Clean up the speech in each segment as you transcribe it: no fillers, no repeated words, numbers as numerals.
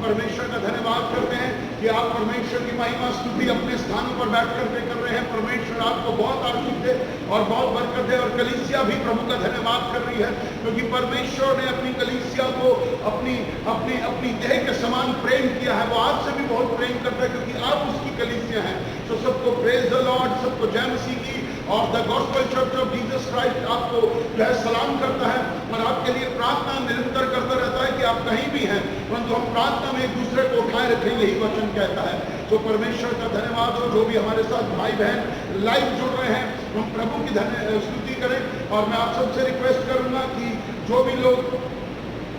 परमेश्वर का धन्यवाद करते हैं कि आप परमेश्वर की महिमा स्तुति अपने स्थानों पर बैठ करके कर रहे हैं। परमेश्वर आपको बहुत आशीष दे और बहुत बरकत दे। और कलीसिया भी प्रभु का धन्यवाद कर रही है, क्योंकि परमेश्वर ने अपनी कलीसिया को अपनी अपनी अपनी देह के समान प्रेम किया है। वो आपसे भी बहुत प्रेम करता है, क्योंकि आप उसकी कलीसिया हैं। तो सबको प्रेज द लॉर्ड, सबको जय मसीह की और the gospel church of Jesus Christ आपको जो है सलाम करता है और आपके लिए प्रार्थना निरंतर करता रहता है कि आप कहीं भी हैं, परंतु हम प्रार्थना में एक दूसरे को उठाए रखें, यही वचन कहता है। तो परमेश्वर का धन्यवाद हो। जो भी हमारे साथ भाई बहन लाइव जुड़ रहे हैं, हम प्रभु की स्तुति करें। और मैं आप सबसे रिक्वेस्ट करूंगा कि जो भी लोग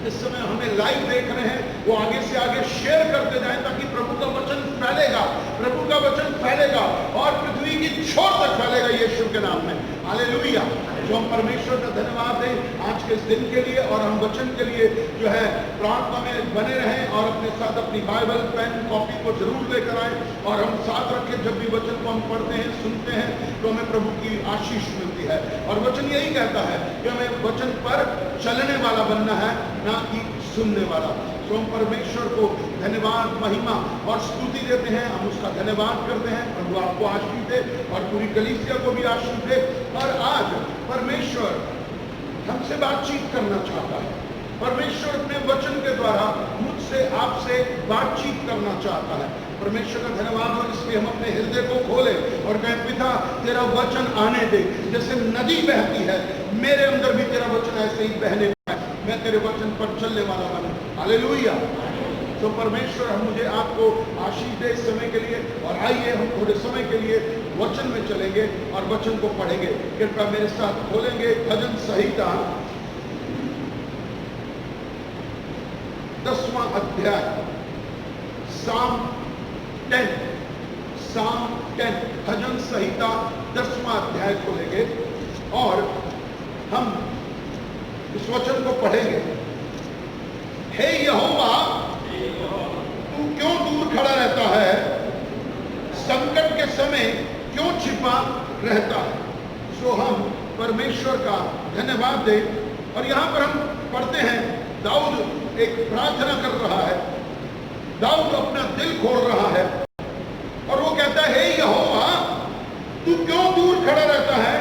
इस समय हमें लाइव देख रहे हैं, वो आगे से आगे शेयर करते जाएं, ताकि प्रभु का वचन फैलेगा, प्रभु का वचन फैलेगा और पृथ्वी की छोर तक फैलेगा यीशु के नाम में। हालेलुया। जो हम परमेश्वर का धन्यवाद दें आज के इस दिन के लिए, और हम वचन के लिए जो है प्रार्थना में बने रहें और अपने साथ अपनी बाइबल पेन कॉपी को जरूर लेकर आए और हम साथ रखें। जब भी वचन को हम पढ़ते हैं सुनते हैं तो हमें प्रभु की आशीष मिलती है। और वचन यही कहता है कि हमें वचन पर चलने वाला बनना है, ना कि सुनने वाला। तो हम परमेश्वर को धन्यवाद महिमा और स्तुति देते हैं, हम उसका धन्यवाद करते हैं। प्रभु आपको आशीष दे और पूरी कलीसिया को भी आशीष दे। और आज परमेश्वर हमसे बातचीत करना चाहता है। परमेश्वर अपने वचन के द्वारा मुझसे आपसे बातचीत करना चाहता है। परमेश्वर का धन्यवाद हो, इसलिए हम अपने हृदय को खोले और कहें पिता तेरा वचन आने दे। जैसे नदी बहती है, मेरे अंदर भी तेरा वचन ऐसे ही बहने, मैं तेरे वचन पर चलने वाला बना। हालेलुया। तो परमेश्वर हम मुझे आपको आशीष दे इस समय के लिए। और आइए हम थोड़े समय के लिए वचन में चलेंगे और वचन को पढ़ेंगे। कृपया मेरे साथ खोलेंगे भजन संहिता 10वां अध्याय, साम 10 भजन संहिता 10वां अध्याय खोलेंगे और हम इस वचन को पढ़ेंगे। हे यहोवा, तू क्यों दूर खड़ा रहता है? संकट के समय क्यों छिपा रहता है? सो हम परमेश्वर का धन्यवाद दें। और यहां पर हम पढ़ते हैं, दाऊद एक प्रार्थना कर रहा है, दाऊद अपना दिल खोल रहा है और वो कहता है, हे यहोवा, तू क्यों दूर खड़ा रहता है?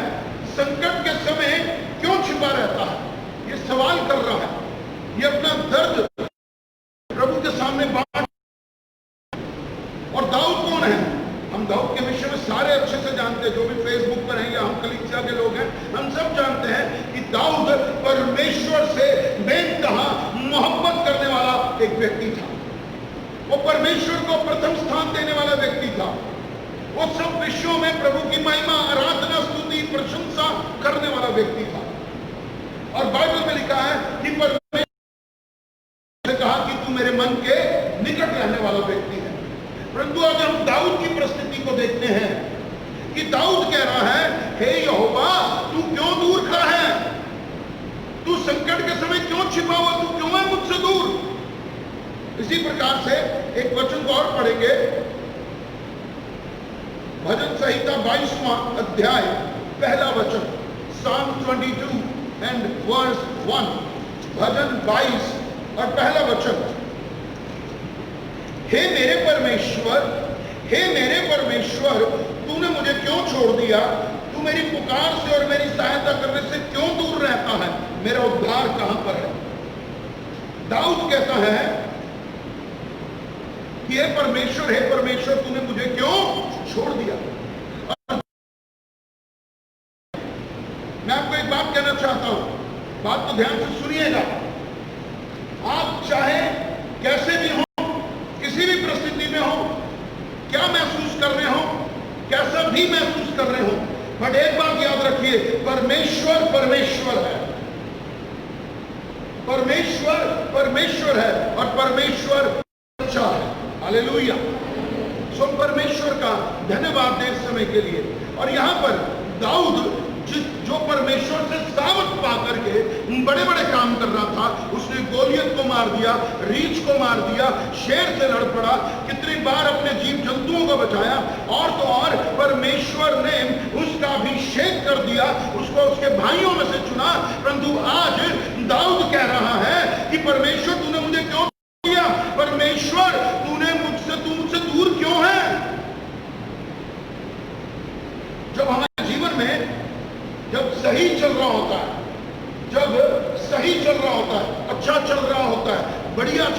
संकट के समय क्यों छिपा रहता है? ये सवाल कर रहा है, ये अपना दर्द प्रभु के सामने बांट। और दाऊद कौन है? हम दाऊद के विषय में सारे अच्छे से जानते हैं, जो भी फेसबुक पर हैं या हम कलीसिया के लोग हैं, हम सब जानते हैं कि दाऊद परमेश्वर से बेइंतहा मोहब्बत करने वाला एक व्यक्ति था। वो परमेश्वर को प्रथम स्थान देने वाला व्यक्ति था। वो सब विषयों में प्रभु की महिमा, आराधना, स्तुति, प्रशंसा करने वाला व्यक्ति था। और बाइबल में लिखा है कि परमेश्वर ने कहा कि तू मेरे मन के निकट रहने वाला व्यक्ति है। परंतु आज हम दाऊद की परिस्थिति को देखते हैं कि दाऊद कह रहा है, हे यहोवा, तू क्यों दूर खड़ा है? तू संकट के समय क्यों छिपा हुआ? तू क्यों है मुझसे दूर? इसी प्रकार से एक वचन को और पढ़ेंगे, भजन संहिता 22वां अध्याय पहला वचन, Psalm 22 and verse 1, भजन 22 और पहला वचन। हे मेरे परमेश्वर, हे मेरे परमेश्वर, तूने मुझे क्यों छोड़ दिया? तू मेरी पुकार से और मेरी सहायता करने से क्यों दूर रहता है? मेरा उद्धार कहां पर है? दाऊद कहता है कि हे परमेश्वर, तूने मुझे क्यों छोड़ दिया? मैं आपको एक बात कहना चाहता हूं, बात तो ध्यान से सुनिएगा। आप चाहे कैसे भी हो, किसी भी परिस्थिति में हो, क्या महसूस कर रहे हो, कैसा भी महसूस कर रहे हो, बट एक बात याद रखिए, परमेश्वर परमेश्वर है। परमेश्वर परमेश्वर है और परमेश्वर अच्छा है। हालेलुया। सो परमेश्वर का धन्यवाद दें इस समय के लिए। और यहां पर दाऊद जो परमेश्वर से सामर्थ पा करके बड़े बड़े काम कर रहा था, उसने गोलियत को मार दिया, रीछ को मार दिया, शेर से लड़ पड़ा, कितनी बार अपने जीव जंतुओं को बचाया, और तो और परमेश्वर ने उसका अभिषेक कर दिया, उसको उसके भाइयों में से चुना। परंतु आज दाऊद कह रहा है कि परमेश्वर तूने मुझे क्यों दिया? परमेश्वर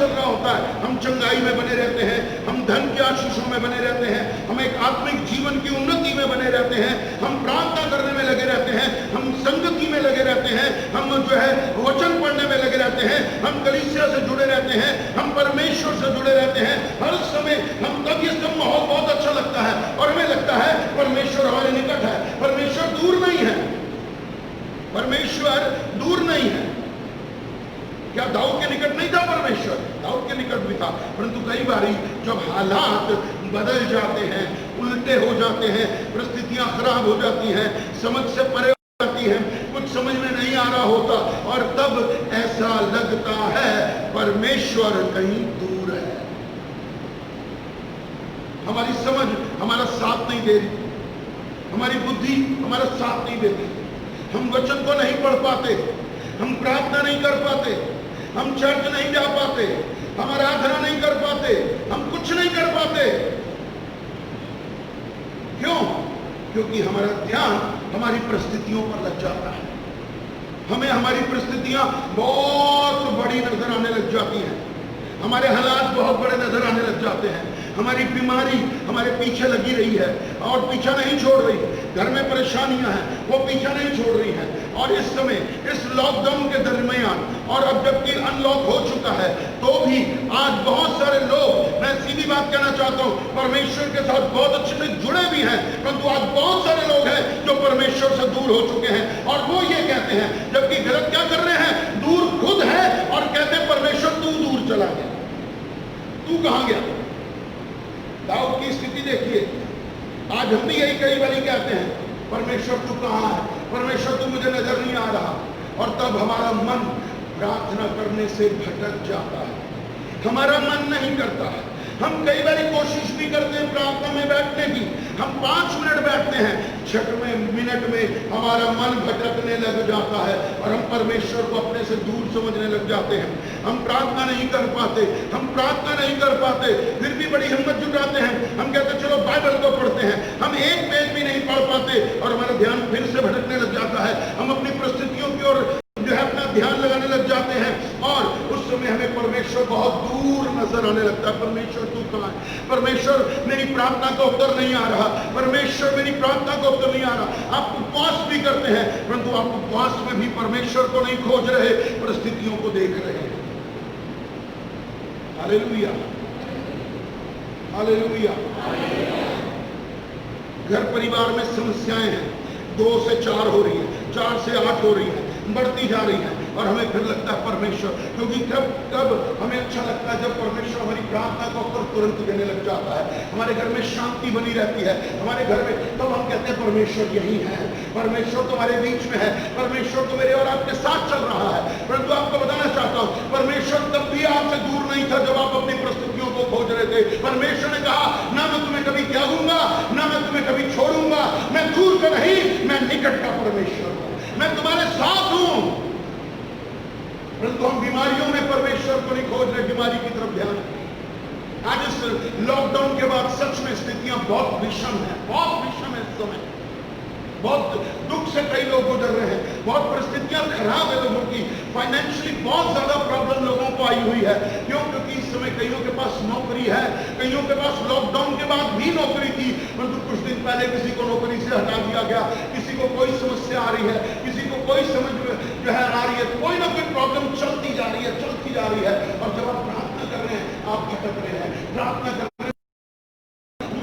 चल रहा होता है, हम चंगाई में बने रहते हैं, हम धन के आशीषों में बने रहते हैं, हम एक आत्मिक जीवन की उन्नति में बने रहते हैं, हम प्रार्थना करने में लगे रहते हैं, हम संगति में लगे रहते हैं, हम जो है वचन पढ़ने में लगे रहते हैं, हम कलीसिया से जुड़े रहते हैं, हम परमेश्वर से जुड़े रहते हैं हर समय। हम तब ये सब माहौल बहुत अच्छा लगता है और हमें लगता है परमेश्वर हमारे निकट है। परमेश्वर दूर नहीं है, परमेश्वर दूर नहीं है। क्या दाऊद के निकट नहीं था परमेश्वर? दाऊद के निकट भी था, परंतु कई बारी जब हालात बदल जाते हैं, उल्टे हो जाते हैं, परिस्थितियां खराब हो जाती हैं, समझ से परे हो जाती हैं, कुछ समझ में नहीं आ रहा होता और तब ऐसा लगता है परमेश्वर कहीं दूर है। हमारी समझ हमारा साथ नहीं दे रही, हमारी बुद्धि हमारा साथ नहीं देती, हम वचन को नहीं पढ़ पाते, हम प्रार्थना नहीं कर पाते, हम चर्च नहीं जा पाते, हम आराधना नहीं कर पाते, हम कुछ नहीं कर पाते। क्यों? क्योंकि हमारा ध्यान हमारी परिस्थितियों पर लग जाता है। हमें हमारी परिस्थितियां बहुत बड़ी नजर आने लग जाती हैं, हमारे हालात बहुत बड़े नजर आने लग जाते हैं, हमारी बीमारी हमारे पीछे लगी रही है और पीछा नहीं छोड़ रही, घर में परेशानियां हैं वो पीछा नहीं छोड़ रही हैं। और इस समय इस लॉकडाउन के दरमियान और अब जबकि अनलॉक हो चुका है तो भी आज बहुत सारे लोग, मैं सीधी बात कहना चाहता हूं, परमेश्वर के साथ बहुत अच्छे से जुड़े भी हैं, परंतु आज बहुत सारे लोग हैं जो परमेश्वर से दूर हो चुके हैं और वो ये कहते हैं, जबकि गलत क्या कर रहे हैं, दूर खुद है और कहते हैं परमेश्वर तू दूर चला गया, तू कहां गया। दाऊद की स्थिति देखिए, आज हम भी यही कई बारी कहते हैं, परमेश्वर तू कहां है, परमेश्वर तू मुझे नजर नहीं आ रहा, और तब हमारा मन प्रार्थना करने से भटक जाता है, हमारा मन नहीं करता है। हम कई बार कोशिश भी करते हैं प्रार्थना में बैठने की, हम 5 मिनट बैठते हैं, 6वें मिनट में हमारा मन भटकने लग जाता है और हम परमेश्वर को अपने से दूर समझने लग जाते हैं। हम प्रार्थना नहीं कर पाते, हम प्रार्थना नहीं कर पाते, फिर भी बड़ी हिम्मत जुटाते हैं, हम कहते चलो बाइबल को पढ़ते हैं, हम एक पेज भी नहीं पढ़ पाते और हमारा ध्यान फिर से भटकने लग जाता है। हम अपनी परिस्थितियों की ओर जो है अपना ध्यान लगाने लग जाते हैं और उस समय हमें परमेश्वर बहुत दूर नजर आने लगता है। परमेश्वर तू कहां है, परमेश्वर मेरी प्रार्थना का उत्तर नहीं आ रहा, परमेश्वर मेरी प्रार्थना का उत्तर नहीं आ रहा। आप उपवास भी करते हैं परंतु आप उपवास में भी परमेश्वर को नहीं खोज रहे, परिस्थितियों को देख रहे हैं। Hallelujah, hallelujah. घर परिवार में समस्याएं हैं, 2 से 4 हो रही है, 4 से 8 हो रही है, बढ़ती जा रही है और हमें फिर लगता है परमेश्वर, क्योंकि कब हमें अच्छा लगता है जब परमेश्वर हमारी प्रार्थना का उत्तर तुरंत देने लग जाता है, हमारे घर में शांति बनी रहती है, हमारे घर में, तब हम कहते हैं परमेश्वर यही है, परमेश्वर तुम्हारे बीच में है, परमेश्वर तो मेरे और आपके साथ चल रहा है। परंतु आपको बताना चाहता हूं, परमेश्वर तब भी आपसे दूर नहीं था जब आप अपनी परिस्थितियों को खोज रहे थे। परमेश्वर ने कहा ना मैं तुम्हें कभी त्यागूंगा, ना मैं तुम्हें कभी छोड़ूंगा, मैं दूर का नहीं, मैं निकट का परमेश्वर हूं, मैं तुम्हारे साथ हूं। परंतु हम बीमारियों में परमेश्वर को नहीं खोज रहे, बीमारी की तरफ ध्यान। आज इस लॉकडाउन के बाद सच में स्थितियां बहुत विषम है, बहुत विषम है इस समय, बहुत दुख से कई लोग गुजर रहे हैं, बहुत परिस्थितियां खराब है लोगों की, फाइनेंशियली बहुत ज्यादा प्रॉब्लम लोगों को आई हुई है। क्यों? क्योंकि इस समय कईयों के पास नौकरी है, कईयों के पास लॉकडाउन के बाद भी नौकरी थी, परंतु कुछ दिन पहले किसी को नौकरी से हटा दिया गया, किसी को कोई समस्या आ रही है, किसी को कोई समझ जो है आ रही है, कोई ना कोई प्रॉब्लम चलती जा रही है, चलती जा रही है। और जब आप प्रार्थना कर रहे हैं, आप भटक रहे हैं, प्रार्थना कर रहे हैं,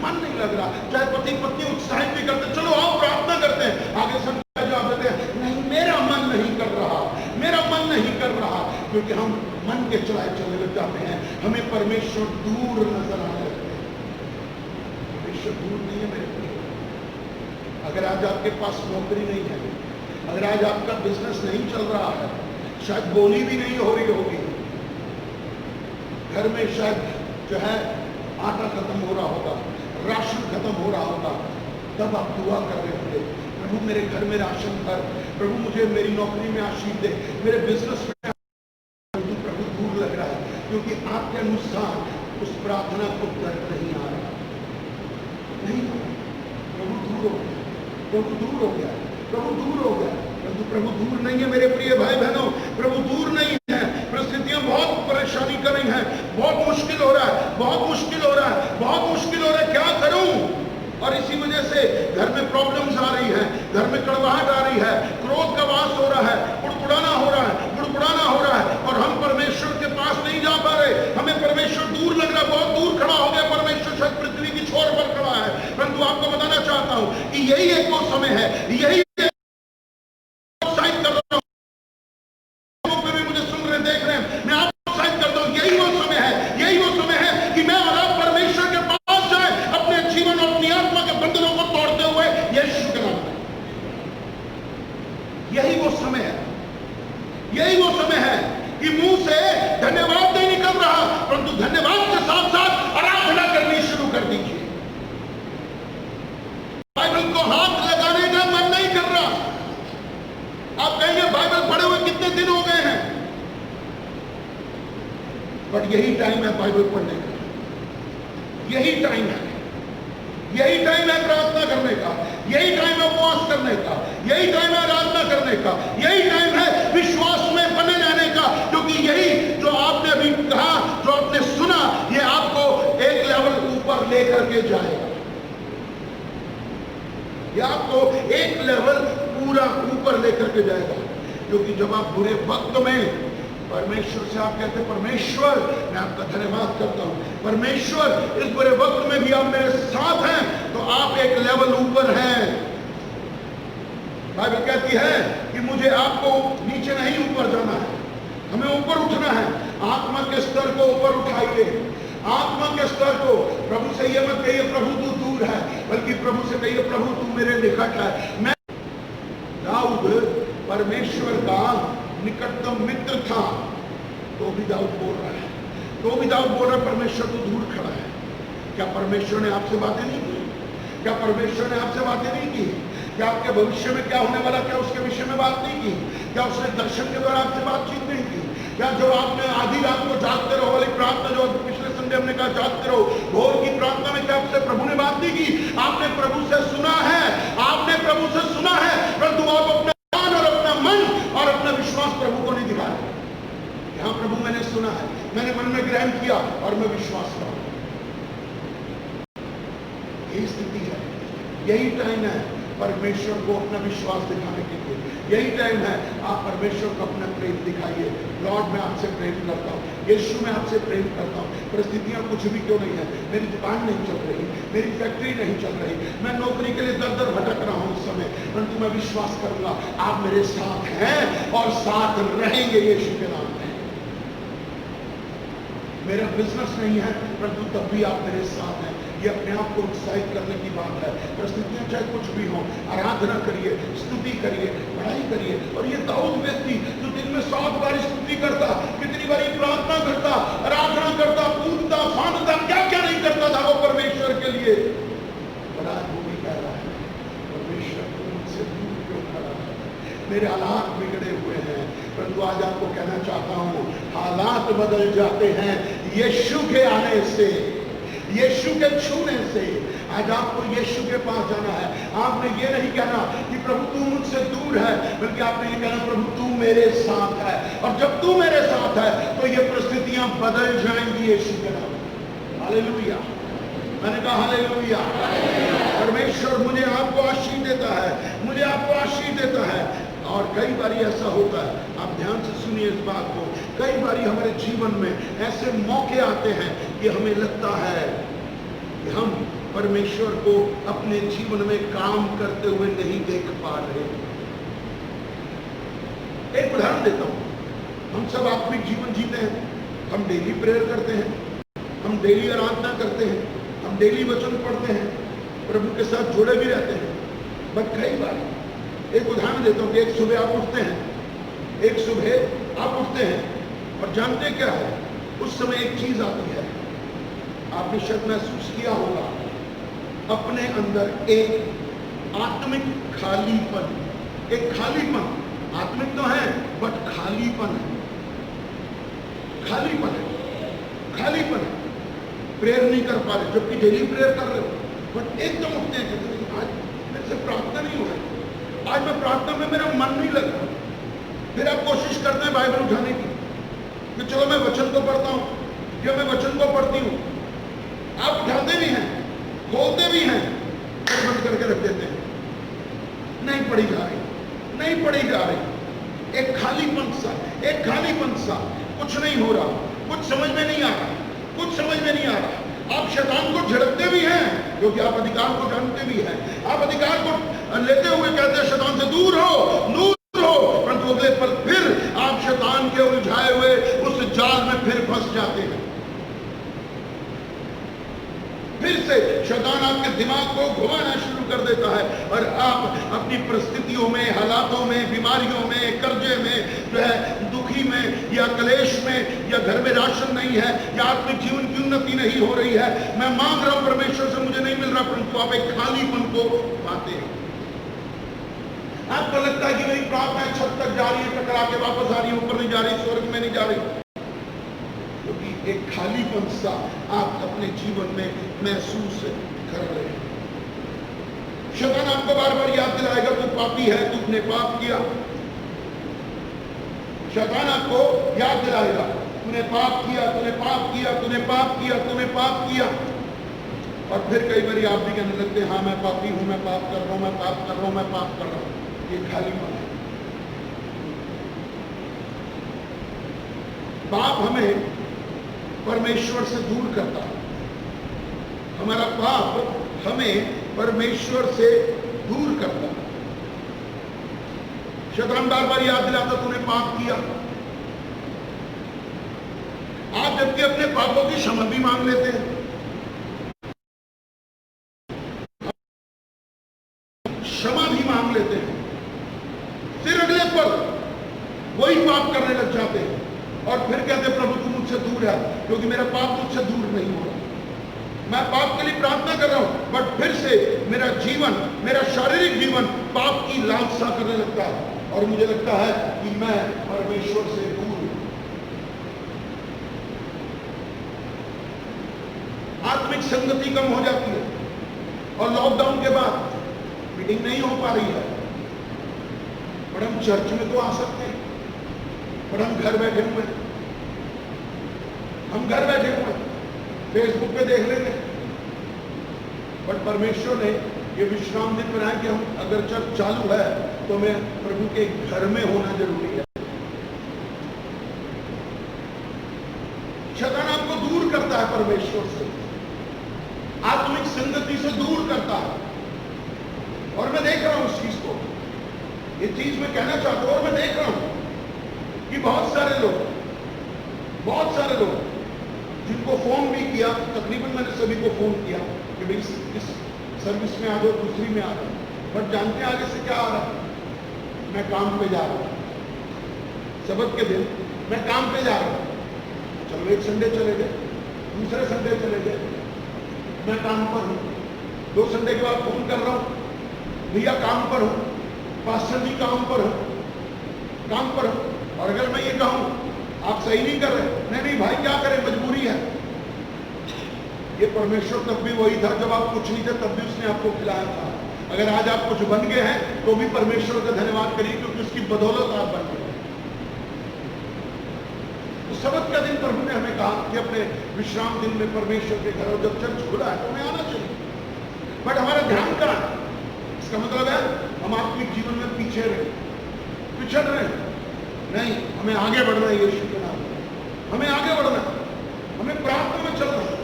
मन नहीं लग रहा, चाहे पति पत्नी उत्साहित भी करते, चलो आओ प्रार्थना करते हैं, आगे सब जवाब देते हैं नहीं, मेरा मन नहीं कर रहा, मेरा मन नहीं कर रहा, क्योंकि हम मन के चलाए चलने लग जाते हैं, हमें परमेश्वर दूर नजर आने लगते हैं। परमेश्वर दूर नहीं है मेरे प्रिय। अगर आज आपके पास नौकरी नहीं है, अगर आज आपका बिजनेस नहीं चल रहा है, शायद बोली भी नहीं हो रही होगी, घर में शायद जो है आटा खत्म हो रहा होगा, राशन खत्म हो रहा होगा, तब आप दुआ कर रहे होंगे, प्रभु मेरे घर में राशन कर, प्रभु मुझे मेरी नौकरी में आशीष दे, मेरे बिजनेस में। प्रभु दूर लग रहा है क्योंकि आपके अनुसार उस प्रार्थना को दर्द नहीं आ रहा, नहीं, प्रभु दूर हो गया, प्रभु दूर हो गया, प्रभु दूर हो गया। परंतु प्रभु दूर नहीं है मेरे प्रिय भाई बहनों, प्रभु दूर नहीं है। परिस्थितियां बहुत परेशानी नहीं कर रही हैं, बहुत मुश्किल हो रहा है, बहुत मुश्किल हो रहा है, बहुत मुश्किल हो रहा है, क्या करूं? और इसी वजह से घर में प्रॉब्लम्स आ रही हैं, घर में कड़वाहट आ रही है, क्रोध का वास हो रहा है, बुड़बुड़ाना हो रहा है, बुड़बुड़ाना हो रहा है, और हम परमेश्वर के पास नहीं जा पा रहे। हमें परमेश्वर दूर लग रहा है, बहुत दूर खड़ा हो गया परमेश्वर, शायद पृथ्वी की छोर पर खड़ा है। परंतु आपको बताना चाहता हूं कि यही एक वो समय है, यही यही टाइम है बाइबल पढ़ने का, यही टाइम है, यही टाइम है प्रार्थना करने का, यही टाइम है उपवास करने का, यही टाइम है आराधना करने का, यही टाइम है विश्वास में बने रहने का, क्योंकि यही जो आपने अभी कहा, जो आपने सुना, ये आपको एक लेवल ऊपर लेकर के जाएगा, ये आपको एक लेवल पूरा ऊपर लेकर के जाएगा। क्योंकि जब आप बुरे वक्त में परमेश्वर से आप कहते हैं, परमेश्वर मैं आपका धन्यवाद करता हूं, परमेश्वर इस बुरे वक्त में भी आप मेरे साथ हैं, तो आप एक लेवल ऊपर हैं। बाइबल कहती है कि मुझे आपको नीचे नहीं ऊपर जाना है, हमें ऊपर उठना है। आत्मा के स्तर को ऊपर उठाइए, आत्मा के स्तर को। प्रभु से ये मत कहिए प्रभु तू दूर है, बल्कि प्रभु से कहिए प्रभु तू मेरे निकट है। मैं दाऊद परमेश्वर का निकटतम मित्र था, तो भी दाऊद बोल रहा है, तो भी दाऊद बोल रहा है परमेश्वर तो दूर खड़ा है। क्या परमेश्वर ने आपसे बातें नहीं की? क्या परमेश्वर ने आपसे बातें नहीं की? क्या आपके भविष्य में क्या होने वाला, क्या उसके विषय में बात नहीं की? क्या उसने दर्शन के द्वारा आपसे बातचीत नहीं की? क्या जो आपने आधी रात को जागते रहो वाली प्रार्थना, जो पिछले संडे हमने कहा जागते रहो, भोर की प्रार्थना में क्या आपसे प्रभु ने बात नहीं की? आपने प्रभु से सुना है, आपने प्रभु से सुना है, परंतु आप अपना मन और अपना विश्वास प्रभु को नहीं दिखाया। यहां प्रभु मैंने सुना है, मैंने मन में ग्रहण किया और मैं विश्वास करूं। यही स्थिति है, यही टाइम है परमेश्वर को अपना विश्वास दिखाने के लिए, यही टाइम है आप परमेश्वर को अपना प्रेम दिखाइए। लॉर्ड मैं आपसे प्रेम करता हूँ, यीशु मैं आपसे प्रेम करता हूँ। परिस्थितियां कुछ भी क्यों नहीं है, मेरी दुकान नहीं चल रही, मेरी फैक्ट्री नहीं चल रही, मैं नौकरी के लिए दर दर भटक रहा हूँ इस समय, परंतु मैं विश्वास करूंगा आप मेरे साथ हैं और साथ रहेंगे यीशु के नाम में। मेरा बिजनेस नहीं है, परंतु तब भी आप मेरे साथ हैं। ये अपने आप को उत्साहित करने की बात है। परिस्थितियां चाहे कुछ भी हो, आराधना करिए, स्तुति करिए, पढ़ाई करिए। और ये दाऊद व्यक्ति जो दिन में 7 बार स्तुति करता, कितनी बारी प्रार्थना करता, आराधना करता, पूजता, फांदता, क्या क्या नहीं करता था वो परमेश्वर के लिए। और आज वो भी कह रहा है परमेश्वर मुझसे दूर क्यों खड़ा है, मेरे हालात बिगड़े हुए हैं। परंतु आज आपको कहना चाहता हूं, हालात बदल जाते हैं यीशु के आने से, यीशु के छूने से। आज आपको यीशु के पास जाना है। आपने ये नहीं कहना कि प्रभु तू मुझसे दूर है, बल्कि आपने ये कहना प्रभु तू मेरे साथ है। और जब तू मेरे साथ है तो ये परिस्थितियां बदल जाएंगी यीशु के नाम में। हालेलुया, मैंने कहा हालेलुया। परमेश्वर मुझे आपको आशीष देता है, मुझे आपको आशीष देता है। और कई बार ऐसा होता है, आप ध्यान से सुनिए इस बात को, कई बार हमारे जीवन में ऐसे मौके आते हैं कि हमें लगता है कि हम परमेश्वर को अपने जीवन में काम करते हुए नहीं देख पा रहे। एक उदाहरण देता हूं, हम सब आत्मिक जीवन जीते हैं, हम डेली प्रेयर करते हैं, हम डेली आराधना करते हैं, हम डेली वचन पढ़ते हैं, प्रभु के साथ जुड़े भी रहते हैं। बट कई बार एक उदाहरण देता हूं कि एक सुबह आप उठते हैं, एक सुबह आप उठते हैं और जानते क्या है, उस समय एक चीज आती है, आपने शायद महसूस किया होगा, अपने अंदर एक आत्मिक खालीपन, एक खालीपन, आत्मिक तो है बट खालीपन है, खालीपन है, खालीपन है। प्रेयर नहीं कर पा रहे, जबकि डेली प्रेयर कर रहे हो, बट एकदम उठते हैं कहते हैं आज मेरे से प्रार्थना नहीं हो रही, आज मैं प्रार्थना में मेरा मन नहीं लग रहा। फिर आप कोशिश करते हैं बाइबल उठाने की, कि चलो मैं वचन को पढ़ता हूं, या मैं वचन को पढ़ती हूं। आप उठाते भी हैं, खोलते भी हैं, और बंद करके रख देते हैं। नहीं पढ़ी जा रही, नहीं पढ़ी जा रही। एक खालीपन सा, एक खालीपन सा, कुछ नहीं हो रहा, कुछ समझ में नहीं आ रहा, कुछ समझ में नहीं आ रहा। आप शैतान को झड़कते भी हैं, क्योंकि आप अधिकार को जानते भी हैं। आप अधिकार को लेते हुए कहते हैं शैतान से दूर हो, दूर हो, परंतु अगले पल फिर आप शैतान के उलझाए हुए उस जाल में फिर फंस जाते हैं। फिर से शैतान आपके दिमाग को घुमाना शुरू कर देता है, और आप अपनी परिस्थितियों में, हालातों में, बीमारियों में, कर्जे में, जो है दुखी में, या कलेश में, या घर में राशन नहीं है, या आत्मिक जीवन की उन्नति नहीं हो रही है, मैं मांग रहा हूं परमेश्वर से, मुझे नहीं मिल रहा, परंतु आप एक खालीपन को पाते हैं। आपको लगता है कि मेरी प्रार्थना छत तक जा रही है, टकरा के वापस आ रही है, ऊपर नहीं जा रही, स्वर्ग में नहीं जा रही, क्योंकि एक खालीपन सा आप अपने जीवन में महसूस कर रहे हैं। शैतान आपको बार बार याद दिलाएगा तू पापी है, तूने पाप किया। शैतान आपको याद दिलाएगा तूने पाप किया, तूने पाप किया, तूने पाप किया, तूने पाप किया। और फिर कई बार आप भी कहने लगते हैं हाँ मैं पापी हूं, मैं पाप कर रहा हूं, मैं पाप कर रहा हूं, मैं पाप कर रहा हूं। ये खालीपन है। पाप हमें परमेश्वर से दूर करता है। हमारा पाप हमें परमेश्वर से दूर करता है। शैतान बार बार याद दिलाता तूने पाप किया। आप जबकि अपने पापों की क्षमा भी मांग लेते हैं, क्षमा भी मांग लेते हैं, फिर अगले पल वही पाप करने लग जाते हैं, और फिर कहते प्रभु तू मुझसे दूर है, क्योंकि मेरा पाप मुझसे दूर नहीं हो रहा। मैं पाप के लिए प्रार्थना कर रहा हूं, बट फिर से मेरा जीवन, मेरा शारीरिक जीवन पाप की लालसा करने लगता है, और मुझे लगता है कि मैं परमेश्वर से दूर हूं। आत्मिक संगति कम हो जाती है, और लॉकडाउन के बाद मीटिंग नहीं हो पा रही है, पर हम चर्च में तो आ सकते हैं, पर हम घर बैठे हुए, हम घर बैठे हुए फेसबुक पे देख लेते हैं। बट परमेश्वर ने ये विश्राम दिन बनाया कि हम अगर चर्च चालू है तो मैं प्रभु के घर में होना जरूरी है। शैतान आपको दूर करता है परमेश्वर से, आत्मिक संगति से दूर करता है। और मैं देख रहा हूं इस चीज को, ये चीज मैं कहना चाहता हूं, और मैं देख रहा हूं कि बहुत सारे लोग जिनको फोन भी किया, तकरीबन मैंने सभी को फोन किया कि भाई इस सर्विस में आ जाओ, दूसरी में आ जाओ, बट जानते हैं आगे से क्या आ रहा है? मैं काम पे जा रहा हूं, सबत के दिन मैं काम पे जा रहा हूं। चलो एक संडे चले गए, दूसरे संडे चले गए, मैं काम पर हूं। 2 संडे के बाद फोन कर रहा हूं, भैया काम पर हूं, पास्टर जी काम पर हूं, काम पर हूं। और अगर मैं ये कहूं आप सही नहीं कर रहे, नहीं भाई क्या करें, मजबूरी है। ये परमेश्वर तब भी वही था, जब आप कुछ नहीं थे तब भी उसने आपको खिलाया था। अगर आज आप कुछ बन गए हैं तो भी परमेश्वर का धन्यवाद करिए, क्योंकि उसकी बदौलत आप बन गए। तो सबत का दिन प्रभु ने हमें कहा कि अपने विश्राम दिन में परमेश्वर के घर, और जब चर्च खुला है तो हमें आना चाहिए। बट हमारा ध्यान कहाँ है? इसका मतलब है हम आत्मिक जीवन में पीछे रहे, पिछड़ रहे हैं। नहीं, हमें आगे बढ़ना है यीशु के नाम में, हमें आगे बढ़ना है, हमें प्रार्थना में चलना है।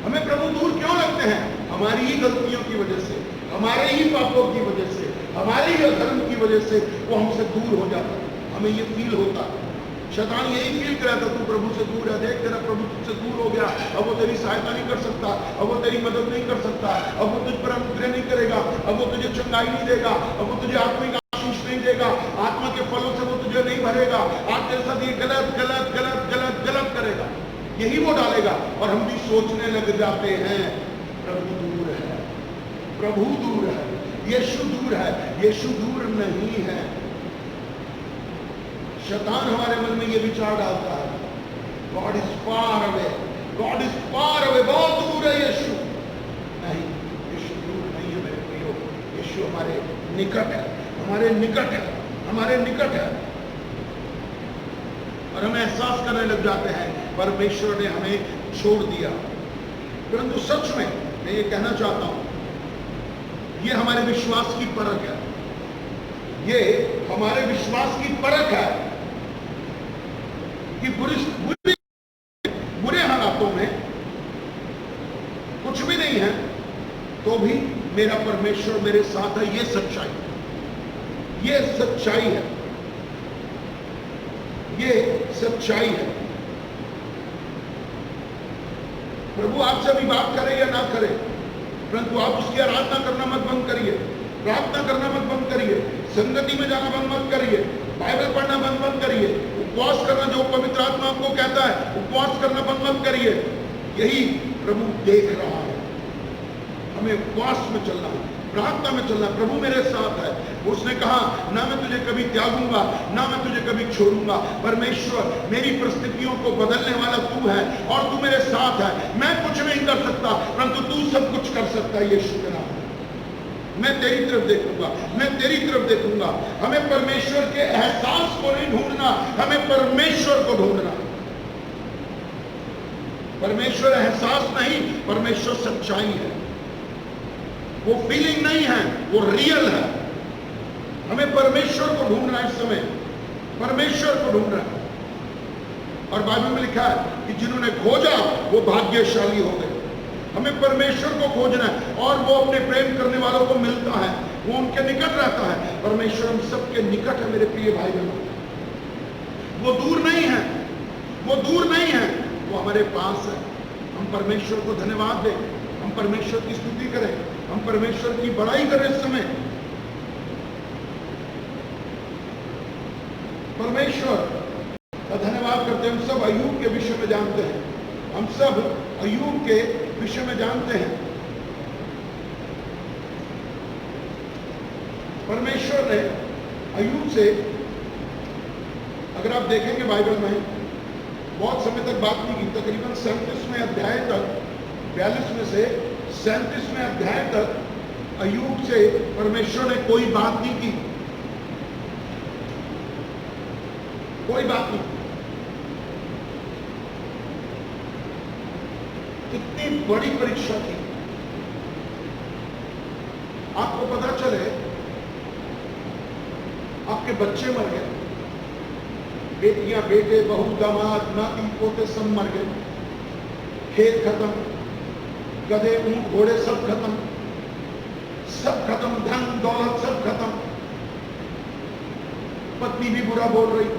हमें प्रभु दूर क्यों लगते हैं? हमारी ही गलतियों की वजह से, हमारे ही पापों की वजह से, हमारे ही अधर्म की वजह से वो हमसे दूर हो जाता है। हमें ये फील होता है, शैतान यही फील कराता था, तू प्रभु से दूर है, देख तेरा प्रभु तुझसे दूर हो गया, अब वो तेरी सहायता नहीं कर सकता, अब वो तेरी मदद नहीं कर सकता, अब वो तुझ पर अनुग्रह नहीं करेगा, अब वो तुझे चंगाई नहीं देगा, अब वो तुझे आत्मिक आशीष नहीं देगा, आत्मा के फलों से वो तुझे नहीं भरेगा, आज तेरे साथ ये गलत गलत गलत गलत गलत करेगा, यही वो डालेगा। और हम भी सोचने लग जाते हैं प्रभु दूर है, प्रभु दूर है, यीशु दूर है। यीशु दूर नहीं है। शैतान हमारे मन में ये विचार डालता है, God is far away, God is far away, बहुत दूर है यीशु। नहीं, यीशु दूर नहीं है मेरे प्रियो, यीशु हमारे निकट है, हमारे निकट है, हमारे निकट है। और और हम एहसास करने लग जाते हैं परमेश्वर ने हमें छोड़ दिया। परंतु सच में मैं ये कहना चाहता हूं, ये हमारे विश्वास की परख है, ये हमारे विश्वास की परख है कि बुरे हालातों में कुछ भी नहीं है तो भी मेरा परमेश्वर मेरे साथ है। ये सच्चाई, ये सच्चाई है, ये सच्चाई है। प्रभु आपसे अभी बात करे या ना करे, परंतु आप उसकी आराधना करना मत बंद करिए, प्रार्थना करना मत बंद करिए, संगति में जाना बंद मत करिए, बाइबल पढ़ना बंद मत करिए, उपवास करना जो पवित्र आत्मा आपको कहता है उपवास करना बंद मत करिए। यही प्रभु देख रहा है, हमें उपवास में चलना है, प्रार्थना में चलना। प्रभु मेरे साथ है, उसने कहा ना मैं तुझे कभी त्यागूंगा ना मैं तुझे कभी छोड़ूंगा। परमेश्वर मेरी परिस्थितियों को बदलने वाला तू है और तू मेरे साथ है। मैं कुछ नहीं कर सकता परंतु तू सब कुछ कर सकता है। यीशु के नाम मैं तेरी तरफ देखूंगा, मैं तेरी तरफ देखूंगा। हमें परमेश्वर के एहसास को नहीं ढूंढना, हमें परमेश्वर को ढूंढना। परमेश्वर एहसास नहीं, परमेश्वर सच्चाई है, वो फीलिंग नहीं है, वो रियल है। हमें परमेश्वर को ढूंढना है, इस समय परमेश्वर को ढूंढना है। और बाइबल में लिखा है कि जिन्होंने खोजा वो भाग्यशाली हो गए। हमें परमेश्वर को खोजना है और वो अपने प्रेम करने वालों को मिलता है, वो उनके निकट रहता है। परमेश्वर हम सबके निकट है मेरे प्रिय भाई बहनों, वो दूर नहीं है, वो दूर नहीं है, वो हमारे पास है। हम परमेश्वर को धन्यवाद दें, हम परमेश्वर की स्तुति करें, हम परमेश्वर की बड़ाई करें। इस समय परमेश्वर का धन्यवाद करते हैं। हम सब अय्यूब के विषय में जानते हैं, हम सब अय्यूब के विषय में जानते हैं। परमेश्वर ने अय्यूब से, अगर आप देखेंगे बाइबल में, बहुत समय तक बात नहीं की। तकरीबन 37वें अध्याय तक, 42 में से 37वें अध्याय तक अय्यूब से परमेश्वर ने कोई बात नहीं की, कोई बात नहीं। कितनी बड़ी परीक्षा थी। आपको पता चले आपके बच्चे मर गए, बेटियां बेटे बहू दामाद नाती पोते सब मर गए, खेत खत्म, गधे ऊंट घोड़े सब खत्म, सब खत्म, धन दौलत सब खत्म, पत्नी भी बुरा बोल रही,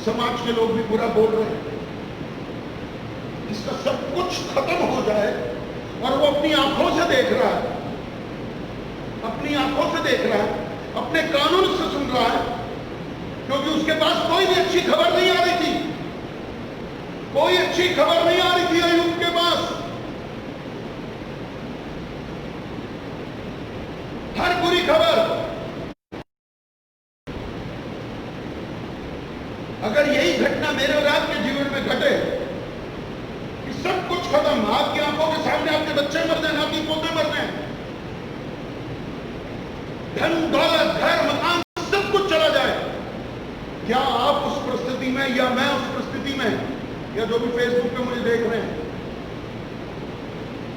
समाज के लोग भी बुरा बोल रहे हैं। इसका सब कुछ खत्म हो जाए और वो अपनी आंखों से देख रहा है, अपनी आंखों से देख रहा है, अपने कानून से सुन रहा है, क्योंकि उसके पास कोई भी अच्छी खबर नहीं आ रही थी, कोई अच्छी खबर नहीं आ रही थी अय्यूब के पास। हर बुरी खबर, अगर यही घटना मेरे और आपके जीवन में घटे कि सब कुछ खत्म, आपकी आंखों के सामने आपके बच्चे मर जाए, आपकी पोते मर जाए, धन दौलत घर मकान सब कुछ चला जाए, क्या आप उस परिस्थिति में, या मैं उस परिस्थिति में, या जो भी फेसबुक पे मुझे देख रहे हैं,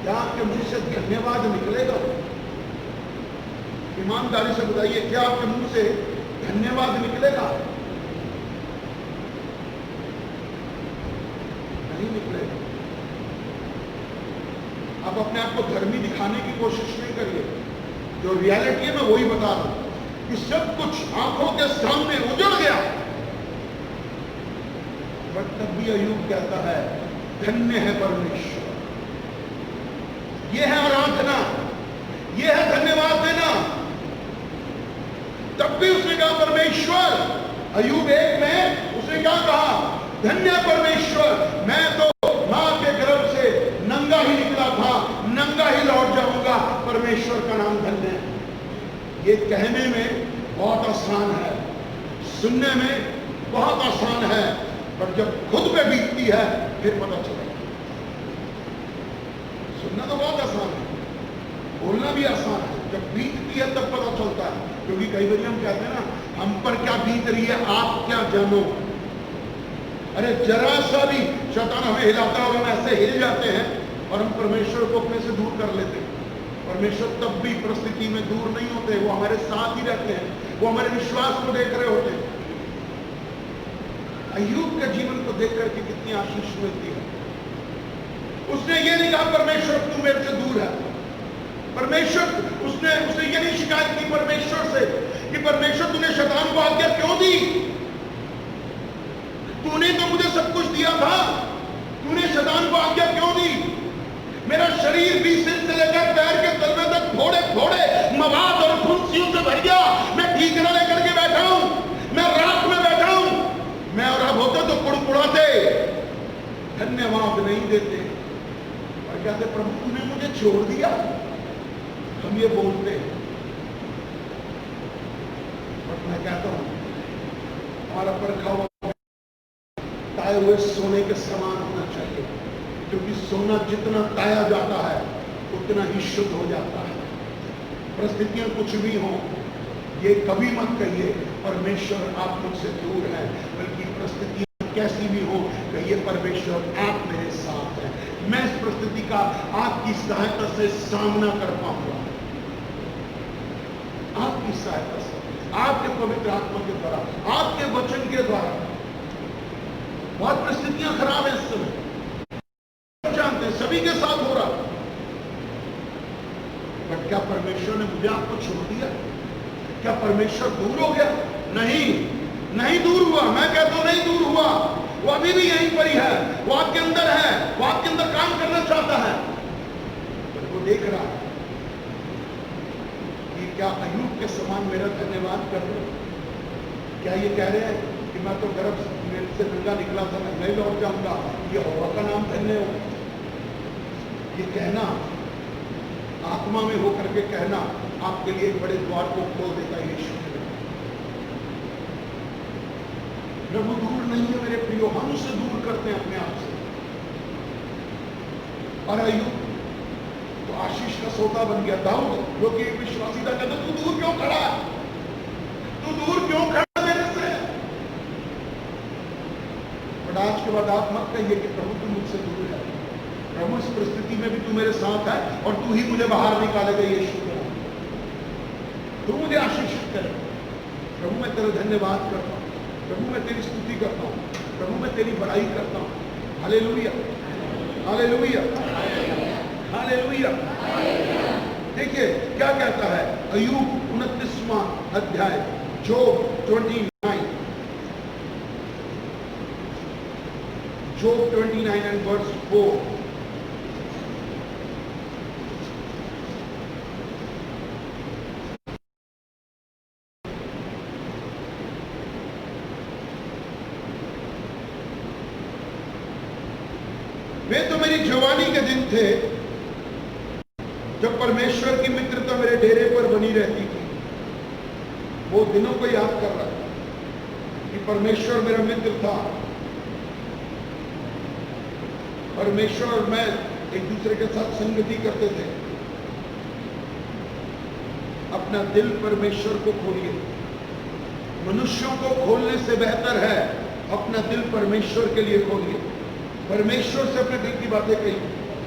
क्या आपके मुंह से धन्यवाद निकलेगा? ईमानदारी से बताइए, क्या आपके मुंह से धन्यवाद निकलेगा? नहीं निकलेगा। आप अपने आप को धर्मी दिखाने की कोशिश नहीं करिए, जो रियलिटी है मैं वही बता रहा हूं कि सब कुछ आंखों के सामने उजड़ गया, बट तब भी अय्यूब कहता है धन्य है परमेश्वर। यह है आराधना, यह है धन्यवाद देना। तब भी उसने कहा परमेश्वर, अय्यूब 1 में उसने क्या कहा? धन्य परमेश्वर, मैं तो मां के गर्भ से नंगा ही निकला था, नंगा ही लौट जाऊंगा, परमेश्वर का नाम धन्य है। ये कहने में बहुत आसान है, सुनने में बहुत आसान है, पर जब खुद पे बीतती है फिर पता चलेगा। सुनना तो बहुत आसान है, बोलना भी आसान है, जब बीतती है तब पता चलता है। क्योंकि कई बार हम कहते हैं ना, हम पर क्या बीत रही है आप क्या जानो, अरे जरा सा भी शैतान हमें हिलाता है और हम ऐसे हिल जाते हैं और हम परमेश्वर को अपने से दूर कर लेते हैं। परमेश्वर तब भी परिस्थिति में दूर नहीं होते, वो हमारे साथ ही रहते हैं, वो हमारे विश्वास को देख रहे होते हैं। अय्यूब के जीवन को देख करके कितनी आशीष मिलती है। उसने ये नहीं कहा परमेश्वर तू मेरे से दूर है। परमेश्वर उसने ये नहीं शिकायत की परमेश्वर से कि परमेश्वर तूने शैतान को आज्ञा क्यों दी, तूने तो मुझे सब कुछ दिया था, तूने शैतान को आज्ञा क्यों दी। मेरा शरीर भी सिर से लेकर पैर के तलवे तक फोड़े फोड़े मवाद और फुंसियों से भर गया, मैं ठीकरा लेकर के बैठा हूं, मैं रात में बैठा हूं, मैं और अब होते तो कुड़कुड़ाते, धन्यवाद नहीं देते और कहते प्रभु तूने मुझे छोड़ दिया। हम ये बोलते हैं और मैं कहता हूं हमारा परखा हुआ ताए हुए सोने के समान होना चाहिए, क्योंकि सोना जितना ताया जाता है उतना ही शुद्ध हो जाता है। परिस्थितियां कुछ भी हो, ये कभी मत कहिए परमेश्वर आप मुझसे दूर है, बल्कि परिस्थितियां कैसी भी हो कहिए परमेश्वर आप मेरे साथ हैं, मैं इस परिस्थिति का आपकी सहायता से सामना कर पाऊंगा, आपकी सहायता से, आपके पवित्र आत्मा के द्वारा, आपके वचन के द्वारा। बहुत परिस्थितियां खराब है इस समय, जानते हैं सभी के साथ हो रहा, बट क्या परमेश्वर ने मुझे आपको छोड़ दिया? क्या परमेश्वर दूर हो गया? नहीं, नहीं दूर हुआ। मैं कहता हूं नहीं दूर हुआ, वो अभी भी यहीं पर ही है, वो आपके अंदर है, वो आपके अंदर काम करना चाहता है, पर वो देख रहा है कि क्या अय्यूब के समान मेरा धन्यवाद कर रहे हो। क्या ये कह रहे हैं कि मैं तो गर्भ से नंगा निकला था, मैं नहीं लौट जाऊंगा, ये यहोवा का नाम धन्य हो। ये कहना आत्मा में होकर के कहना आपके लिए एक बड़े द्वार को खोल देगा यीशु के नाम। प्रभु दूर नहीं है मेरे प्रियो, हम उसे दूर करते हैं अपने आप से। और अय्यूब तो आशीष का सोता बन गया। दाऊद जो कि विश्वासी था कहता तू दूर क्यों खड़ा, तू दूर क्यों खड़ा मेरे से। बट आज के बाद आप मत कहिए कि प्रभु तू मुझसे दूर है, प्रभु इस परिस्थिति में भी तू मेरे साथ है और तू ही मुझे बाहर निकालेगा यीशु के नाम। तू मुझे आशीषित करे। प्रभु मैं तेरा धन्यवाद करता हूँ, प्रभु मैं तेरी स्तुति करता हूँ, प्रभु मैं तेरी बड़ाई करता हूँ। Hallelujah, hallelujah, hallelujah. देखिए क्या कहता है अय्यूब 29वां अध्याय, जोब 29, जोब 29 and verse 4। वे तो मेरी जवानी के दिन थे जब परमेश्वर की मित्रता मेरे डेरे पर बनी रहती थी। वो दिनों को याद कर रहा था कि परमेश्वर मेरा मित्र था, परमेश्वर और मैं एक दूसरे के साथ संगति करते थे। अपना दिल परमेश्वर को खोलिए। मनुष्यों को खोलने से बेहतर है अपना दिल परमेश्वर के लिए खोलिए। परमेश्वर से अपने दिल की बातें कही,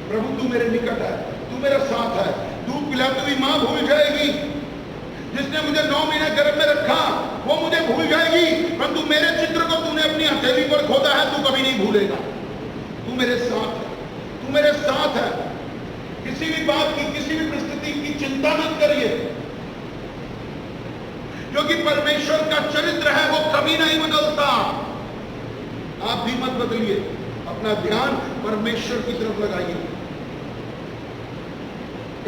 प्रभु तू मेरे निकट है, तू मेरा साथ है। दूध पिलाती हुई मां भूल जाएगी, जिसने मुझे 9 महीने गर्भ में रखा वो मुझे भूल जाएगी, परंतु मेरे चित्र को तूने अपनी हथेली पर खोदा है, तू कभी नहीं भूलेगा। तू मेरे साथ है, तू मेरे साथ है। किसी भी बात की, किसी भी परिस्थिति की चिंता मत करिए, क्योंकि परमेश्वर का चरित्र है वो कभी नहीं बदलता। आप भी मत बदलिए, अपना ध्यान परमेश्वर की तरफ लगाइए।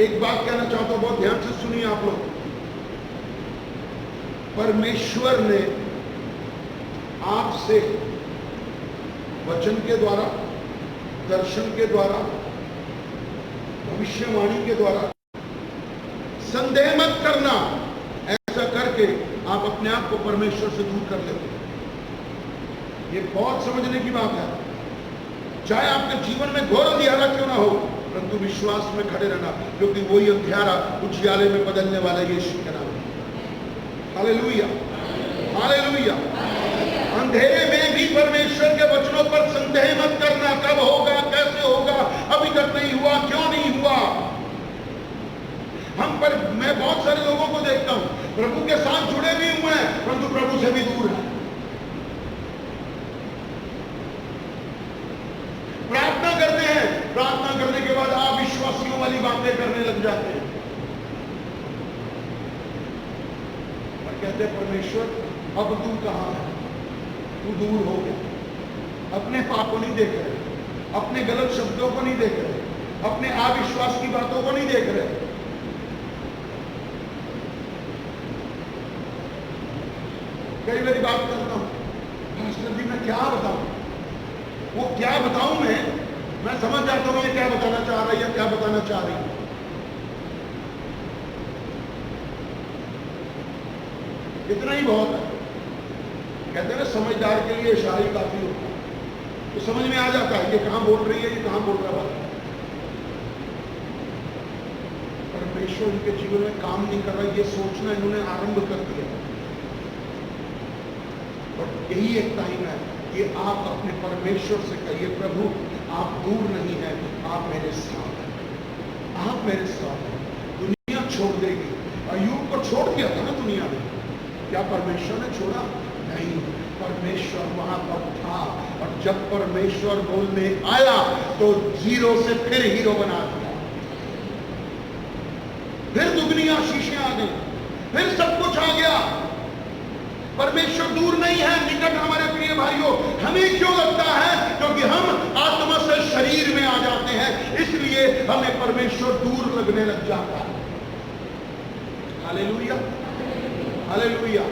एक बात कहना चाहता हूं, बहुत ध्यान से सुनिए आप लोग। परमेश्वर ने आपसे वचन के द्वारा, दर्शन के द्वारा, भविष्यवाणी के द्वारा, संदेह मत करना, ऐसा करके आप अपने आप को परमेश्वर से दूर कर लेते हैं। ये बहुत समझने की बात है। चाहे आपके जीवन में घोर अंधियारा क्यों ना हो, परंतु विश्वास में खड़े रहना, क्योंकि वही अंधियारा उजियाले में बदलने वाला यीशु का नाम है। Hallelujah, hallelujah. अंधेरे में भी परमेश्वर के वचनों बातों पर संदेह मत करना, कब होगा, कैसे होगा, अभी तक नहीं हुआ, क्यों नहीं हुआ। मैं बहुत सारे लोगों को देखता हूं, प्रभु के साथ जुड़े भी हुए हैं परंतु प्रभु से भी दूर है। प्रार्थना करते हैं, प्रार्थना करने के बाद अविश्वासियों वाली बातें करने लग जाते हैं और कहते हैं परमेश्वर अब तू कहां है, तू दूर हो गया। अपने पाप को नहीं देख रहे, अपने गलत शब्दों को नहीं देख रहे, अपने अविश्वास की बातों को नहीं देख रहे। कई बार बात करता हूं, मास्टर जी मैं क्या बताऊं, वो क्या बताऊं मैं समझ जाता हूं ये क्या बताना चाह रही है, क्या बताना चाह रही है। इतना ही बहुत है। कहते हैं ना समझदार के लिए इशारा ही काफी होता है, तो समझ में आ जाता है ये कहां बोल रही है, ये कहां बोल रहा है। परमेश्वर उनके जीवन में काम नहीं कर रहा, ये सोचना इन्होंने आरंभ कर दिया। और यही एक टाइम है कि आप अपने परमेश्वर से कहिए प्रभु आप दूर नहीं है, आप मेरे साथ हैं, आप मेरे साथ हैं। दुनिया छोड़ देगी, अय्यूब को छोड़ दिया था ना दुनिया ने, क्या परमेश्वर ने छोड़ा? नहीं, परमेश्वर वहां पर था और जब परमेश्वर बोलने आया तो जीरो से फिर हीरो बना दिया, फिर दुगनी आशीषें आ गई, फिर सब कुछ आ गया। परमेश्वर दूर नहीं है, निकट हमारे प्रिय भाइयों। हमें क्यों लगता है? क्योंकि हम आत्मा से शरीर में आ जाते हैं, इसलिए हमें परमेश्वर दूर लगने लग जाता है। Hallelujah, hallelujah.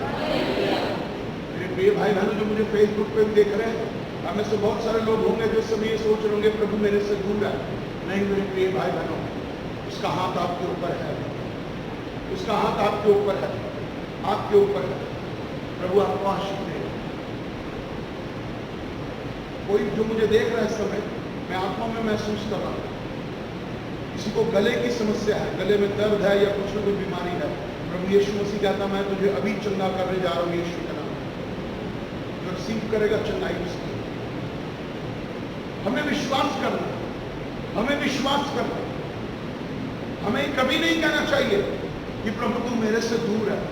मेरे प्रिय भाई बहनों जो मुझे फेसबुक पे भी देख रहे हैं, हमें से बहुत सारे लोग होंगे जो समय ये सोच रहे होंगे प्रभु मेरे से दूर है। नहीं मेरे प्रिय भाई बहनों, उसका हाथ आपके ऊपर है, उसका हाथ आपके ऊपर है, आपके ऊपर है। प्रभु आपको आशीष दे। कोई जो मुझे देख रहा है इस समय, मैं आत्मा में महसूस कर रहा हूं, किसी को गले की समस्या है, गले में दर्द है या कुछ न कुछ बीमारी है, प्रभु यीशु मसीह कहता मैं तुझे अभी चंगा करने जा रहा हूं यीशु के नाम। जो रिसीव करेगा चंगाई उसकी। हमें विश्वास करना, हमें विश्वास करना। हमें कभी नहीं कहना चाहिए कि प्रभु तू मेरे से दूर है।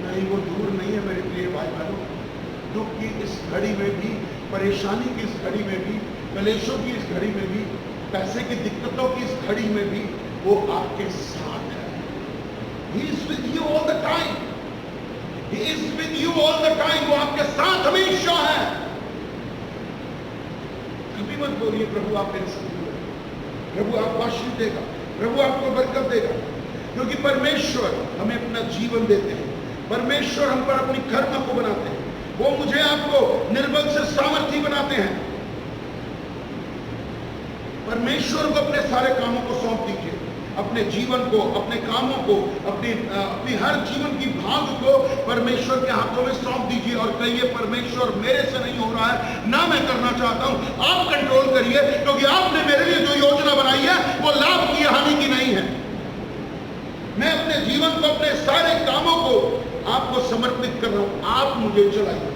नहीं, वो दूर नहीं है मेरे प्रिय भाई बहनों। दुख की इस घड़ी में भी, परेशानी की इस घड़ी में भी, कलेशों की इस घड़ी में भी, पैसे की दिक्कतों की इस घड़ी में भी वो आपके साथ है। He is with you all the time. He is with you all the time. वो आपके साथ हमेशा है। कभी मत बोलिए प्रभु आप मेरे साथ दूर है। प्रभु आपको आशीष देगा, प्रभु आपको बरकत देगा, क्योंकि परमेश्वर हमें अपना जीवन देते हैं। परमेश्वर हम पर अपनी कर्म को बनाते हैं, वो मुझे आपको निर्बल से सामर्थी बनाते हैं। परमेश्वर को अपने सारे कामों को सौंप दीजिए, अपने जीवन को, अपने कामों को, अपनी हर जीवन की भाग को परमेश्वर के हाथों में सौंप दीजिए और कहिए परमेश्वर मेरे से नहीं हो रहा है, ना मैं करना चाहता हूं, आप कंट्रोल करिए, क्योंकि आपने मेरे लिए जो योजना बनाई है वो लाभ की हानि की नहीं है। मैं अपने जीवन को, अपने सारे कामों को आपको समर्पित कर रहा हूं। आप मुझे चलाइए,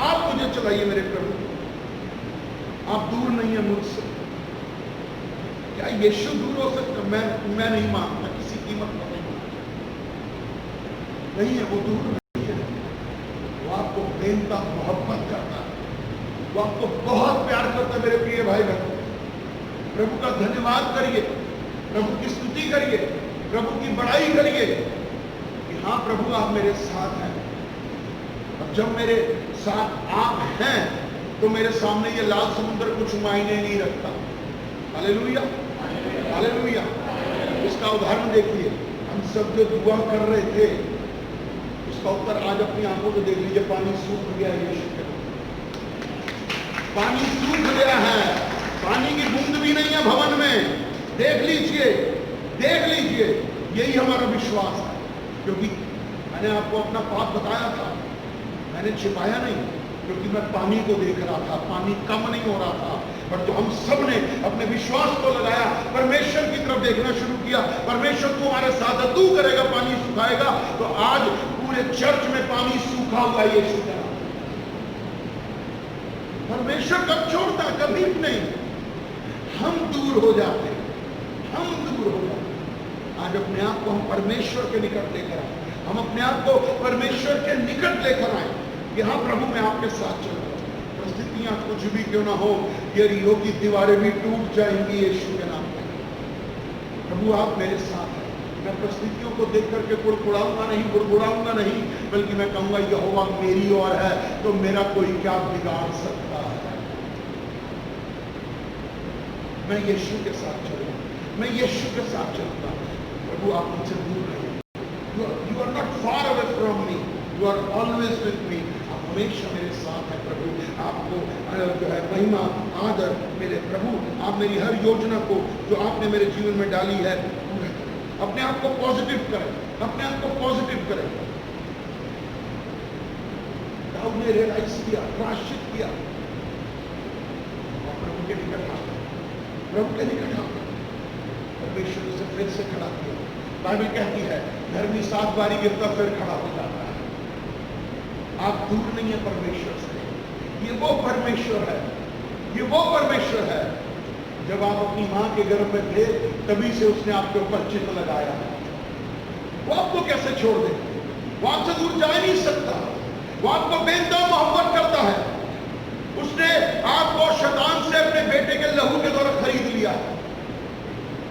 आप मुझे चलाइए मेरे प्रभु। आप दूर नहीं है मुझसे। क्या यीशु दूर हो सकता? मैं नहीं मानता, किसी कीमत पर नहीं मानता। नहीं है, वो दूर नहीं है। वो आपको प्रेमता मोहब्बत करता है, वो आपको बहुत प्यार करता है मेरे प्रिय भाई बहनों। प्रभु का धन्यवाद करिए, प्रभु की स्तुति करिए, प्रभु की बड़ाई करिए कि हाँ प्रभु आप मेरे साथ हैं। अब जब मेरे साथ आप हैं तो मेरे सामने ये लाल समुद्र कुछ मायने नहीं रखता। Hallelujah, hallelujah. इसका उदाहरण देखिए, हम सब जो दुआ कर रहे थे उसका उत्तर आज अपनी आंखों से देख लीजिए। पानी सूख गया है, यीशु के पानी सूख गया है, पानी की बूंद भी नहीं है भवन में। देख लीजिए, देख लीजिए। यही हमारा विश्वास है, क्योंकि मैंने आपको अपना पाप बताया था, मैंने छिपाया नहीं, क्योंकि मैं पानी को देख रहा था, पानी कम नहीं हो रहा था। पर जो हम सब ने अपने विश्वास को लगाया, परमेश्वर की तरफ देखना शुरू किया, परमेश्वर तू हमारे साथ है, तू करेगा, पानी सुखाएगा, तो आज पूरे चर्च में पानी सूखा हुआ है यीशु का। परमेश्वर कब छोड़ता? कभी भी नहीं। हम दूर हो जाते, हम दूर हो जाते। आज अपने आप को हम परमेश्वर के निकट लेकर आए, हम अपने आप को परमेश्वर के निकट लेकर आए। यहाँ प्रभु मैं आपके साथ चल रहा हूँ, परिस्थितियां कुछ भी क्यों ना हो, यरीहो की दीवारें भी टूट जाएंगी यीशु के नाम पर। प्रभु आप मेरे साथ हैं। मैं परिस्थितियों को देख करके बुड़बुड़ाऊंगा नहीं, बल्कि मैं कहूंगा यहोवा मेरी ओर है तो मेरा कोई क्या बिगाड़ सकता है। मैं यीशु के साथ चलूंगा, मैं यीशु के साथ चलूंगा। प्रभु आप मुझसे दूर नहीं, you are not far away from me, you are always with me. आप हमेशा मेरे साथ हैं प्रभु। आपको जो है महिमा आदर मेरे प्रभु। आप मेरी हर योजना को जो आपने मेरे जीवन में डाली है पूरा करें। अपने आप को पॉजिटिव करें, अपने आप को पॉजिटिव करें। दाऊद ने रियलाइज किया, प्रायश्चित किया और प्रभु के निकट आ गया, प्रभु के निकट आ गया। परमेश्वर उसे फिर से खड़ा किया। बाइबल कहती है धर्मी 7 बारी गिरता फिर खड़ा हो जाता है। आप दूर नहीं है परमेश्वर से। ये वो परमेश्वर है, ये वो परमेश्वर है। जब आप अपनी मां के गर्भ में थे तभी से उसने आपके ऊपर चिन्ह लगाया है। वो आपको कैसे छोड़ दे? वो आपसे दूर जा नहीं सकता। वो आपको बेइंतहा मोहब्बत करता है। उसने आपको शैतान से अपने बेटे के लहू के द्वारा खरीद लिया।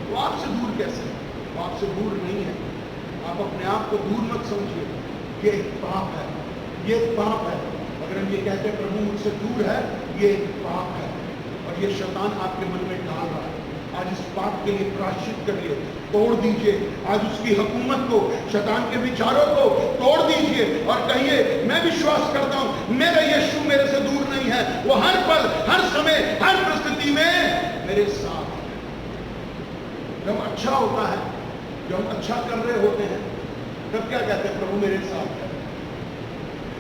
वो आपसे दूर कैसे? वो आपसे दूर नहीं है। आप अपने आप को दूर मत समझिए। ये एक पाप है, ये एक पाप है। अगर हम ये कहते हैं प्रभु मुझसे दूर है, ये एक पाप है और ये शैतान आपके मन में डाल रहा है। आज इस पाप के लिए प्रायश्चित करिए, तोड़ दीजिए। आज उसकी हुकूमत को, शैतान के विचारों को तोड़ दीजिए और कहिए मैं विश्वास करता हूं मेरा यीशु मेरे से दूर नहीं है। वो हर पल, हर समय, हर परिस्थिति में मेरे साथ है। जब अच्छा होता है, जब हम अच्छा कर रहे होते हैं, तब क्या कहते हैं? प्रभु मेरे साथ है।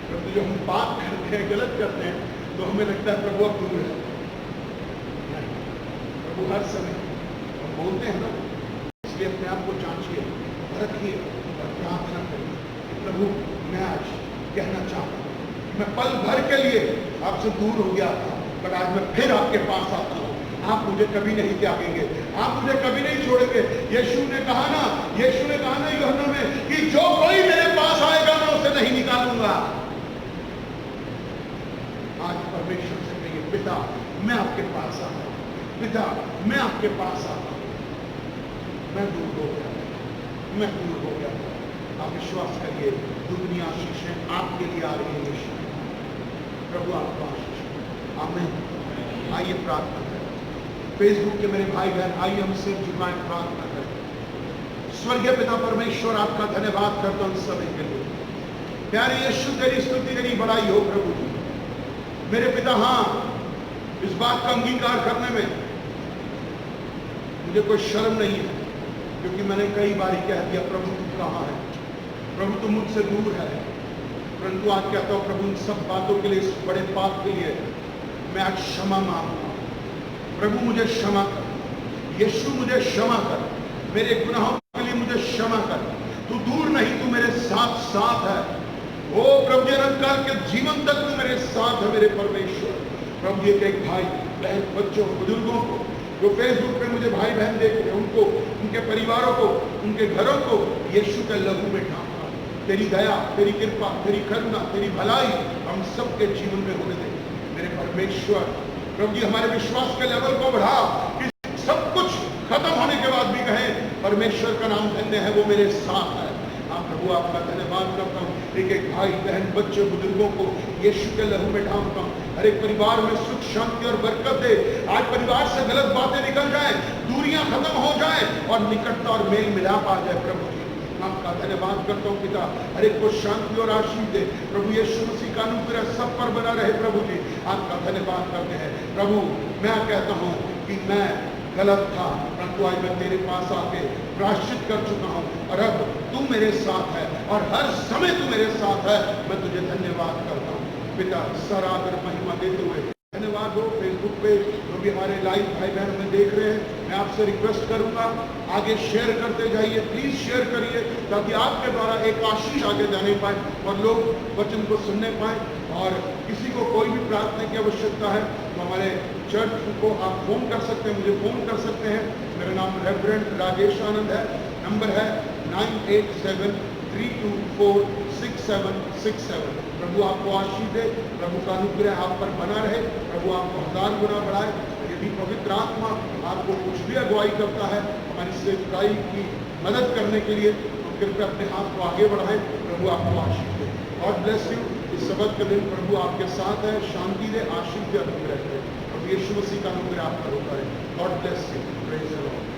प्रभु जब हम पाप करते हैं, गलत करते हैं, तो हमें लगता है प्रभु अब दूर है। प्रभु हर समय हम बोलते हैं ना, इसलिए अपने आप को जांचिए, रखिए और प्रार्थना करिए। प्रभु मैं आज कहना चाहता हूँ मैं पल भर के लिए आपसे दूर हो गया था, पर आज मैं फिर आपके पास आता हूँ। आप मुझे कभी नहीं त्यागेंगे, आप मुझे कभी नहीं छोड़ेंगे। यीशु ने कहा ना यूहन्ना में कि जो कोई मेरे पास आएगा मैं उसे नहीं निकालूंगा। आज परमेश्वर से कहिए पिता मैं आपके पास आता हूं, पिता मैं आपके पास आता हूं। मैं दूर हो गया, मैं दूर हो गया। आप विश्वास करिए दुगनी आशीषें आपके लिए आ रही है। यीशु प्रभु आपको आशीष। आमीन। आइए प्रार्थना करें। फेसबुक के मेरे भाई बहन आइए हम सिर झुकाएं, प्रार्थना करें। स्वर्गीय पिता परमेश्वर आपका धन्यवाद करता हूं सभी के लिए। प्यारे यीशु तेरी स्तुति तेरी बड़ाई हो प्रभु जी। मेरे पिता हाँ, इस बात का अंगीकार करने में मुझे कोई शर्म नहीं है, क्योंकि मैंने कई बार कह दिया प्रभु तू कहाँ है, प्रभु तू मुझसे दूर है। परंतु आज कहता हूं प्रभु इन सब बातों के लिए, इस बड़े पाप के लिए मैं आज क्षमा मांगता हूं। प्रभु मुझे क्षमा कर, यीशु मुझे क्षमा कर, मेरे गुनाहों के लिए मुझे क्षमा कर। तू दूर नहीं, तू मेरे साथ साथ है। ओ प्रभु अनंत काल के जीवन तक तू मेरे साथ है मेरे परमेश्वर। प्रभु ये कई भाई बहन, बच्चों, बुजुर्गों को जो फेसबुक पे मुझे भाई बहन देख रहे हैं, उनको, उनके परिवारों को, उनके घरों को यीशु के लहू में ढांपा। तेरी दया, तेरी कृपा, तेरी करुणा, तेरी भलाई हम सबके जीवन में होने दे मेरे परमेश्वर। प्रभु जी हमारे विश्वास के लेवल को बढ़ा कि सब कुछ खत्म होने के बाद भी कहें परमेश्वर का नाम धन्य है, वो मेरे साथ है। हाँ प्रभु आपका धन्यवाद करता हूँ। एक एक भाई बहन बच्चे बुजुर्गों को यीशु के लहू में ढांपता हूँ। हर एक परिवार में सुख शांति और बरकत दे। आज परिवार से गलत बातें निकल जाएं, दूरियां खत्म हो जाएं और निकटता और मेल मिलाप आ जाए। प्रभु जी आपका धन्यवाद करता हूँ पिता। हर एक को शांति और आशीष दे प्रभु। यीशु मसीह का अनुग्रह सब पर बना रहे प्रभु जी। आपका धन्यवाद करते हैं प्रभु। मैं कहता हूँ कि मैं गलत था, परंतु आज मैं तेरे पास आके प्रायश्चित कर चुका हूँ और अब तू मेरे साथ है और हर समय तू मेरे साथ है। मैं तुझे धन्यवाद करता हूँ पिता। सरागर महिमा देते हुए धन्यवाद हो। फेसबुक पे जो भी हमारे लाइव भाई बहन हमें देख रहे हैं, मैं आपसे रिक्वेस्ट करूंगा आगे शेयर करते जाइए, प्लीज शेयर करिए, ताकि आपके द्वारा एक आशीष आगे जाने पाए और लोग वचन को सुनने पाए और किसी को कोई भी प्रार्थना की आवश्यकता है तो हमारे चर्च को आप फोन कर सकते हैं, मुझे फोन कर सकते हैं। मेरा नाम रेवरेंड राजेश आनंद है। नंबर है 9873246767। प्रभु आपको आशीष दे, प्रभु का अनुग्रह आप पर बना रहे, प्रभु आपको 1000 गुना बढ़ाए। यदि पवित्र आत्मा आपको कुछ भी अगुवाई करता है हमारी सेवकाई की मदद करने के लिए, तो कृपया अपने हाथ को आगे बढ़ाएं। प्रभु आपको आशीष दे। God bless you. इस सबत के दिन प्रभु आपके साथ है, शांति दे, आशीष दे, अनुग्रह दे। प्रभु यीशु मसीह का अनुग्रह आप पर होता है। God bless you. Praise the Lord.